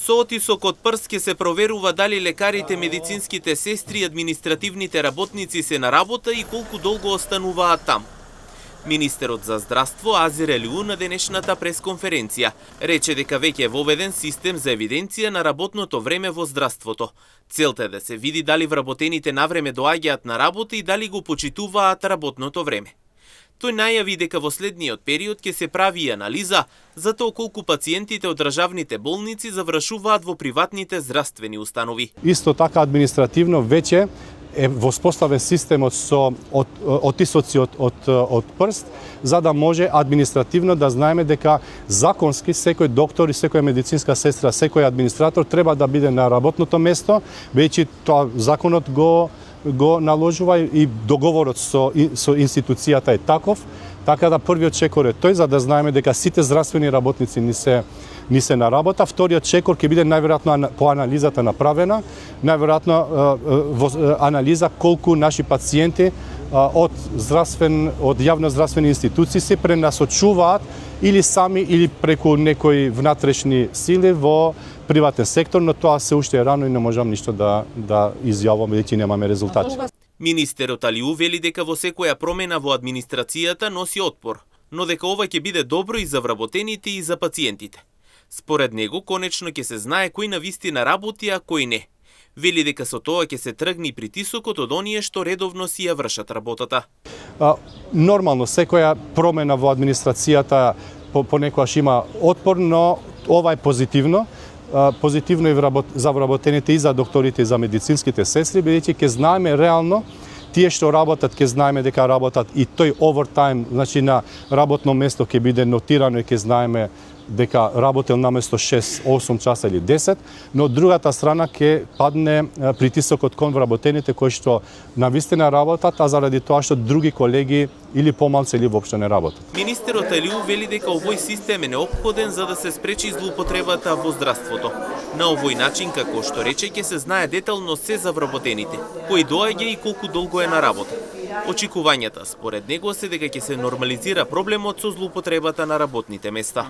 Со отисок од прст ќе се проверува дали лекарите, медицинските сестри и административните работници се на работа и колку долго остануваат там. Министерот за здравство Азир Елиу на денешната пресконференција рече дека веќе е воведен систем за евиденција на работното време во здравството. Целта е да се види дали вработените навреме доаѓаат на работа и дали го почитуваат работното време. Тој најави дека во следниот период ќе се прави и анализа за тоа колку пациентите од државните болници завршуваат во приватните здравствени установи. Исто така административно веќе е воспоставен системот со отисоци од прст, за да може административно да знаеме дека законски секој доктор и секоја медицинска сестра, секој администратор треба да биде на работното место, веќе тоа законот го наложува и договорот со институцијата е таков, така да првиот чекор е тој, за да знаеме дека сите здравствени работници ни се на работа. Вториот чекор ќе биде најверојатно по анализата направена, најверојатно анализа колку наши пациенти од јавно здравствени институции се пренасочуваат или сами или преку некои внатрешни сили во приватен сектор, но тоа се уште е рано и не можам ништо да изјавам, бидејќи немаме резултати. Министерот Алиу вели дека во секоја промена во администрацијата носи отпор, но дека ова ќе биде добро и за вработените и за пациентите. Според него, конечно ќе се знае кој навистина работи, а кој не. Вели дека со тоа ќе се тргне притисокот од оние што редовно си ја вршат работата. Нормално, секоја промена во администрацијата понекогаш има отпор, но ова е позитивно. Позитивно и за вработените и за докторите и за медицинските сестри, бидејќи ќе знаеме реално тие што работат, ќе знаеме дека работат и тој овертајм, значи на работно место ќе биде нотирано и ќе знаеме дека работел наместо 6-8 часа или 10, но од другата страна ќе падне притисокот кон вработените кои што навистина работат, а заради тоа што други колеги или помалку или воопшто не работат. Министерот Алиу вели дека овој систем е неопходен за да се спречи злоупотребата во здравството. На овој начин, како што рече, ќе се знае детално се за вработените, кој доаѓа и колку долго е на работа. Очекувањата според него се дека ќе се нормализира проблемот со злоупотребата на работните места.